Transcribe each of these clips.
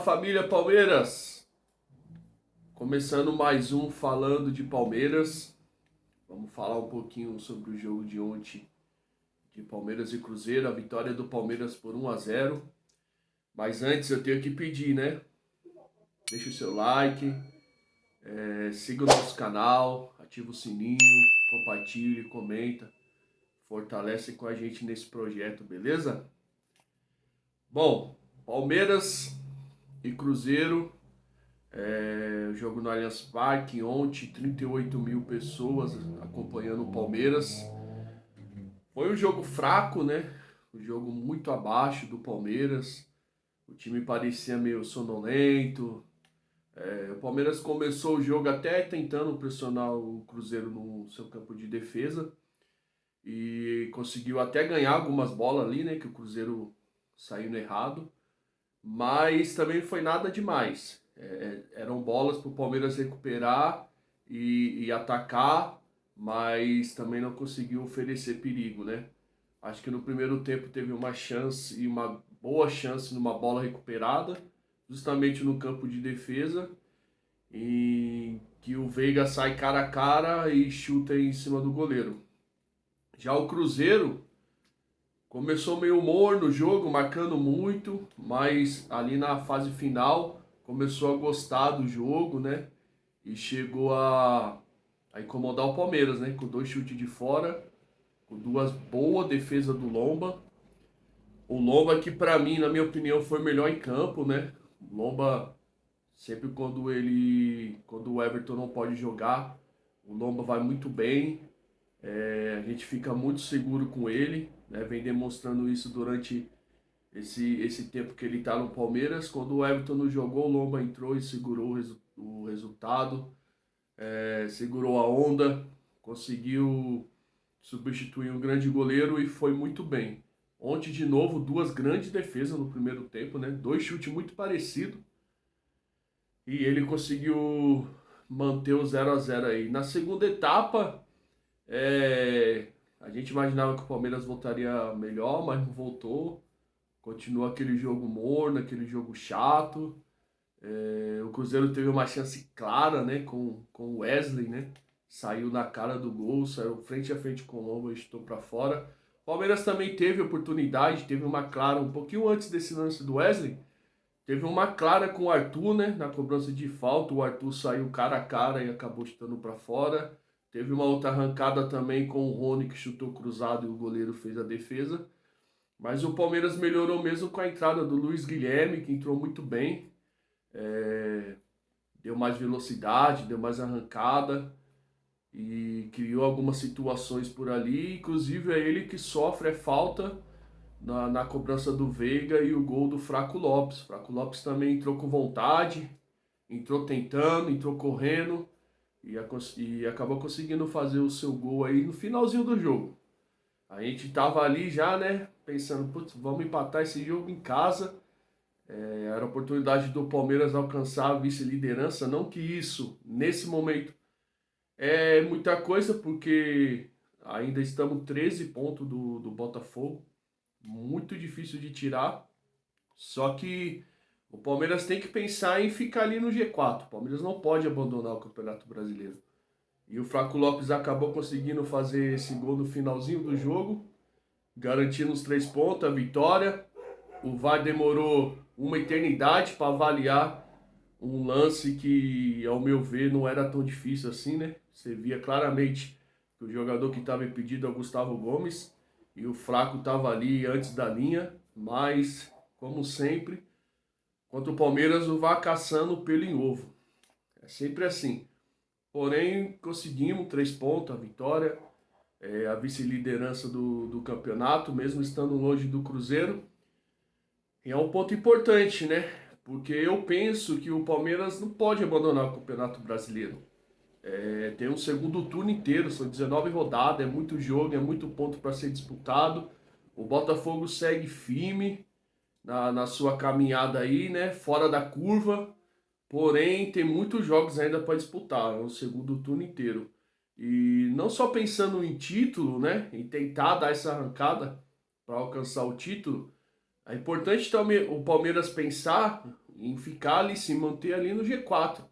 família Palmeiras! Começando mais um falando de Palmeiras. Vamos falar um pouquinho sobre o jogo de ontem de Palmeiras e Cruzeiro, a vitória do Palmeiras por 1-0. Mas antes eu tenho que pedir, né? Deixa o seu like, siga o nosso canal, ativa o sininho, compartilhe, comenta, fortalece com a gente nesse projeto, beleza? Bom, Palmeiras e Cruzeiro. O jogo no Allianz Parque ontem, 38 mil pessoas acompanhando o Palmeiras. Foi um jogo fraco, né? Um jogo muito abaixo do Palmeiras. O time parecia meio sonolento. O Palmeiras começou o jogo até tentando pressionar o Cruzeiro no seu campo de defesa. E conseguiu até ganhar algumas bolas ali, né? Que o Cruzeiro saiu errado. Mas também foi nada demais. Eram bolas para o Palmeiras recuperar e atacar, mas também não conseguiu oferecer perigo, né? Acho que no primeiro tempo teve uma chance e uma boa chance numa bola recuperada, justamente no campo de defesa, em que o Veiga sai cara a cara e chuta em cima do goleiro. Já o Cruzeiro começou meio morno o jogo, marcando muito, mas ali na fase final começou a gostar do jogo, né? E chegou a incomodar o Palmeiras, né? Com 2 chutes de fora, com 2 boas defesas do Lomba. O Lomba que pra mim, na minha opinião, foi o melhor em campo, né? O Lomba, sempre quando o Everton não pode jogar, o Lomba vai muito bem. A gente fica muito seguro com ele, né? Vem demonstrando isso durante esse tempo que ele está no Palmeiras. Quando o Everton não jogou, o Lomba entrou e segurou o resultado, segurou a onda, conseguiu substituir um grande goleiro e foi muito bem. Ontem, de novo, 2 grandes defesas no primeiro tempo, né? 2 chutes muito parecidos e ele conseguiu manter o 0-0 aí. Na segunda etapa, a gente imaginava que o Palmeiras voltaria melhor, mas não voltou. Continua aquele jogo morno, aquele jogo chato. O Cruzeiro teve uma chance clara, né, com o Wesley, né? Saiu na cara do gol, saiu frente a frente com o Lomba e chutou para fora. O Palmeiras também teve oportunidade, teve uma clara um pouquinho antes desse lance do Wesley. Teve uma clara com o Arthur, né? Na cobrança de falta, o Arthur saiu cara a cara e acabou chutando para fora. Teve uma outra arrancada também com o Rony que chutou cruzado e o goleiro fez a defesa. Mas o Palmeiras melhorou mesmo com a entrada do Luiz Guilherme, que entrou muito bem. Deu mais velocidade, deu mais arrancada e criou algumas situações por ali. Inclusive é ele que sofre falta na cobrança do Veiga e o gol do Fraco Lopes. Fraco Lopes também entrou com vontade, entrou tentando, entrou correndo e acabou conseguindo fazer o seu gol aí no finalzinho do jogo. A gente tava ali já, né, pensando, putz, vamos empatar esse jogo em casa. Era a oportunidade do Palmeiras alcançar a vice-liderança. Não que isso, nesse momento, é muita coisa, porque ainda estamos 13 pontos do Botafogo. Muito difícil de tirar. Só que o Palmeiras tem que pensar em ficar ali no G4. O Palmeiras não pode abandonar o Campeonato Brasileiro. E o Fraco Lopes acabou conseguindo fazer esse gol no finalzinho do jogo, garantindo os 3 pontos, a vitória. O VAR demorou uma eternidade para avaliar um lance que, ao meu ver, não era tão difícil assim, né? Você via claramente que o jogador que estava impedido é o Gustavo Gomes e o Fraco estava ali antes da linha, mas, como sempre, contra o Palmeiras, o VAR caçando pelo em ovo. É sempre assim. Porém, conseguimos 3 pontos, a vitória, a vice-liderança do campeonato, mesmo estando longe do Cruzeiro. E é um ponto importante, né? Porque eu penso que o Palmeiras não pode abandonar o Campeonato Brasileiro. Tem um segundo turno inteiro, são 19 rodadas, é muito jogo, é muito ponto para ser disputado. O Botafogo segue firme na sua caminhada aí, né? Fora da curva. Porém, tem muitos jogos ainda para disputar, é o segundo turno inteiro. E não só pensando em título, né? Em tentar dar essa arrancada para alcançar o título. É importante também o Palmeiras pensar em ficar ali, se manter ali no G4,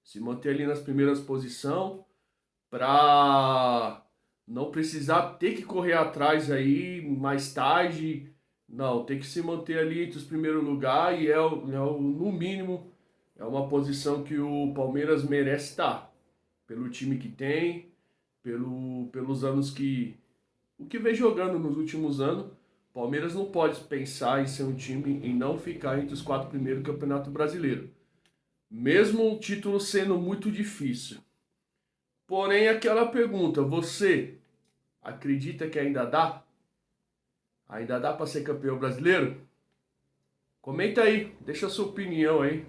se manter ali nas primeiras posições, para não precisar ter que correr atrás aí mais tarde. Não, tem que se manter ali entre os primeiros lugares e no mínimo, é uma posição que o Palmeiras merece estar, pelo time que tem, pelos anos o que vem jogando nos últimos anos. Palmeiras não pode pensar em ser um time em não ficar entre os 4 primeiros do Campeonato Brasileiro, mesmo o título sendo muito difícil. Porém, aquela pergunta, você acredita que ainda dá? Ainda dá para ser campeão brasileiro? Comenta aí, deixa a sua opinião aí.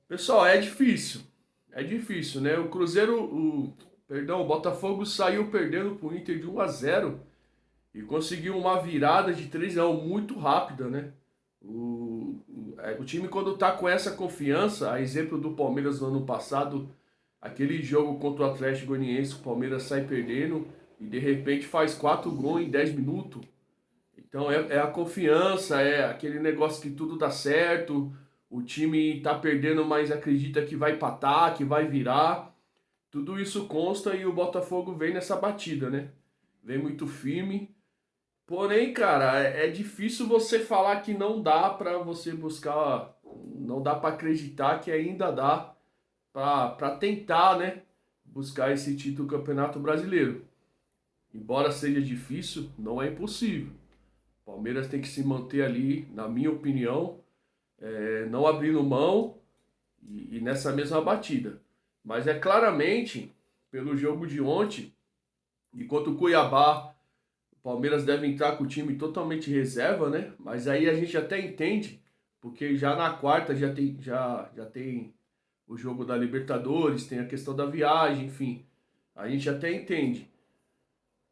Pessoal, é difícil, né? O Cruzeiro, o Botafogo saiu perdendo pro Inter de 1-0 e conseguiu uma virada de 3-1 muito rápida, né? O time, quando tá com essa confiança, a exemplo do Palmeiras no ano passado, aquele jogo contra o Atlético Goianiense, o Palmeiras sai perdendo e de repente faz 4 gols em 10 minutos. Então é a confiança, é aquele negócio que tudo dá certo, o time tá perdendo, mas acredita que vai empatar, que vai virar. Tudo isso consta e o Botafogo vem nessa batida, né? Vem muito firme. Porém, cara, é difícil você falar que não dá pra você buscar, não dá pra acreditar que ainda dá pra tentar, né? Buscar esse título do Campeonato Brasileiro. Embora seja difícil, não é impossível. O Palmeiras tem que se manter ali, na minha opinião, não abrindo mão e nessa mesma batida. Mas é claramente, pelo jogo de ontem, enquanto o Cuiabá, o Palmeiras deve entrar com o time totalmente reserva, né? Mas aí a gente até entende, porque já na quarta já tem o jogo da Libertadores, tem a questão da viagem, enfim. A gente até entende.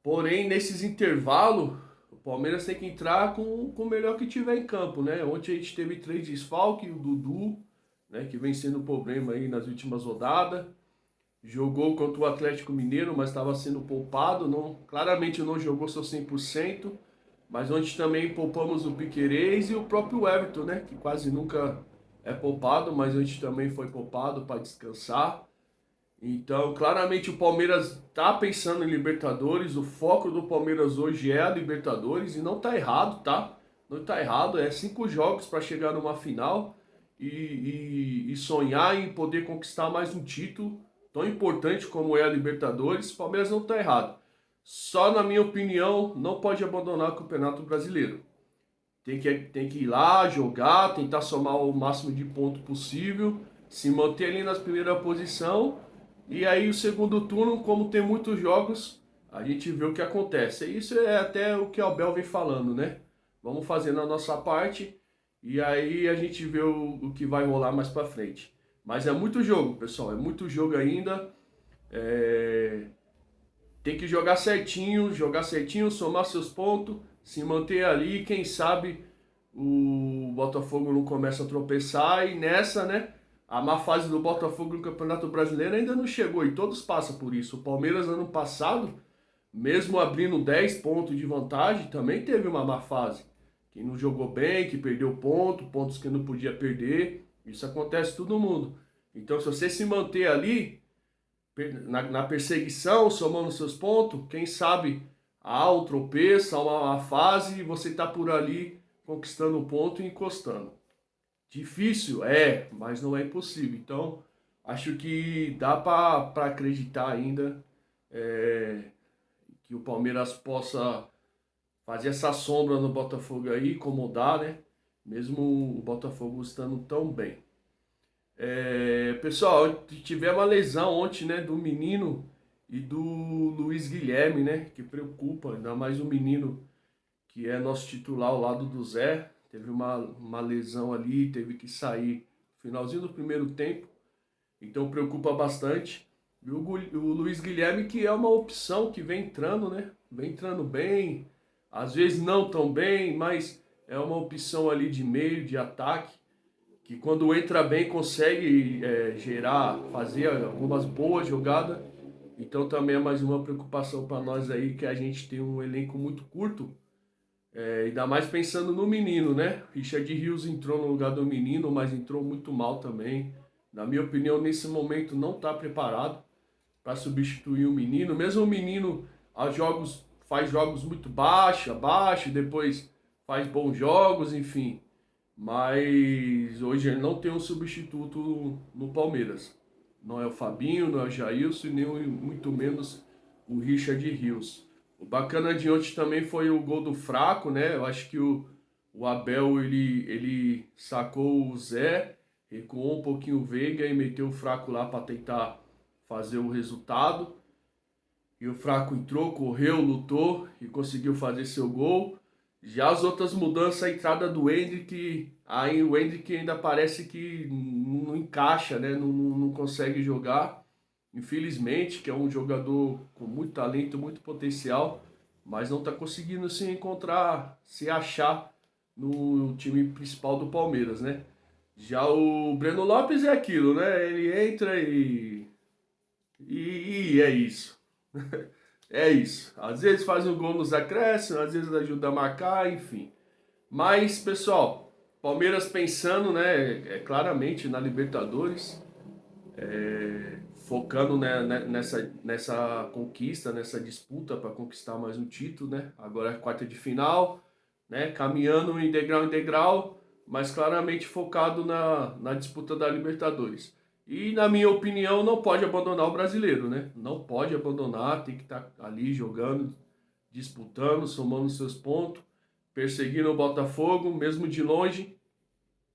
Porém, nesses intervalos, o Palmeiras tem que entrar com o melhor que tiver em campo, né? Ontem a gente teve 3 desfalques, o Dudu, né, que vem sendo um problema aí nas últimas rodadas. Jogou contra o Atlético Mineiro, mas estava sendo poupado. Claramente não jogou seu 100%. Mas ontem também poupamos o Piquerez e o próprio Everton, né? Que quase nunca é poupado, mas ontem também foi poupado para descansar. Então, claramente o Palmeiras está pensando em Libertadores. O foco do Palmeiras hoje é a Libertadores e não está errado, tá? Não está errado. É 5 jogos para chegar numa final e sonhar em poder conquistar mais um título tão importante como é a Libertadores. O Palmeiras não está errado. Só, na minha opinião, não pode abandonar o Campeonato Brasileiro. Tem que ir lá, jogar, tentar somar o máximo de ponto possível, se manter ali nas primeiras posição. E aí o segundo turno, como tem muitos jogos, a gente vê o que acontece. E isso é até o que o Abel vem falando, né? Vamos fazendo a nossa parte e aí a gente vê o que vai rolar mais pra frente. Mas é muito jogo, pessoal, é muito jogo ainda. É, tem que jogar certinho, somar seus pontos, se manter ali. Quem sabe o Botafogo não começa a tropeçar e nessa, né? A má fase do Botafogo no Campeonato Brasileiro ainda não chegou e todos passam por isso. O Palmeiras, ano passado, mesmo abrindo 10 pontos de vantagem, também teve uma má fase. Que não jogou bem, que perdeu pontos que não podia perder. Isso acontece com todo mundo. Então, se você se manter ali, na perseguição, somando seus pontos, quem sabe há um tropeço, há uma fase e você está por ali conquistando um ponto e encostando. Difícil? É, mas não é impossível. Então, acho que dá para acreditar ainda que o Palmeiras possa fazer essa sombra no Botafogo aí, incomodar, né? Mesmo o Botafogo estando tão bem. Pessoal, tivemos uma lesão ontem, né, do menino e do Luiz Guilherme, né, que preocupa, ainda mais o menino que é nosso titular ao lado do Zé, teve uma lesão ali, teve que sair no finalzinho do primeiro tempo, então preocupa bastante. E o Luiz Guilherme, que é uma opção que vem entrando, né, vem entrando bem, às vezes não tão bem, mas é uma opção ali de meio, de ataque, que quando entra bem consegue gerar, fazer algumas boas jogadas. Então também é mais uma preocupação para nós aí, que a gente tem um elenco muito curto Ainda mais pensando no menino, né? Richard Rios entrou no lugar do menino, mas entrou muito mal também. Na minha opinião, nesse momento não está preparado para substituir o menino. Mesmo o menino faz jogos muito abaixo, depois faz bons jogos, enfim. Mas hoje ele não tem um substituto no Palmeiras. Não é o Fabinho, não é o Jailson, nem muito menos o Richard Rios. O bacana de ontem também foi o gol do Fraco, né? Eu acho que o Abel ele sacou o Zé, recuou um pouquinho o Veiga e meteu o Fraco lá para tentar fazer o resultado. E o Fraco entrou, correu, lutou e conseguiu fazer seu gol. Já as outras mudanças, a entrada do Endrick, aí o Endrick ainda parece que não encaixa, né? Não consegue jogar. Infelizmente, que é um jogador com muito talento, muito potencial, mas não está conseguindo se encontrar, se achar no time principal do Palmeiras, né? Já o Breno Lopes é aquilo, né? Ele entra e é isso. É isso. Às vezes faz um gol nos acréscimos, às vezes ajuda a marcar, enfim. Mas, pessoal, Palmeiras pensando, né, claramente na Libertadores, focando, né, nessa conquista, nessa disputa para conquistar mais um título, né? Agora é quarta de final, né? Caminhando em degrau, mas claramente focado na disputa da Libertadores. E, na minha opinião, não pode abandonar o brasileiro, né? Não pode abandonar, tem que estar ali jogando, disputando, somando seus pontos, perseguindo o Botafogo, mesmo de longe,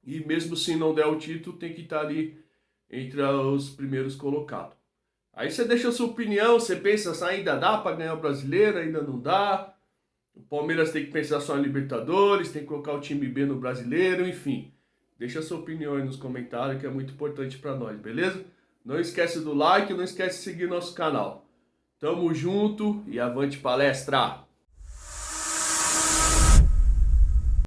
e mesmo se não der o título, tem que estar ali entre os primeiros colocados. Aí você deixa a sua opinião, você pensa se ainda dá para ganhar o brasileiro, ainda não dá. O Palmeiras tem que pensar só em Libertadores, tem que colocar o time B no brasileiro, enfim. Deixa a sua opinião aí nos comentários que é muito importante para nós, beleza? Não esquece do like, não esquece de seguir nosso canal. Tamo junto e avante palestra!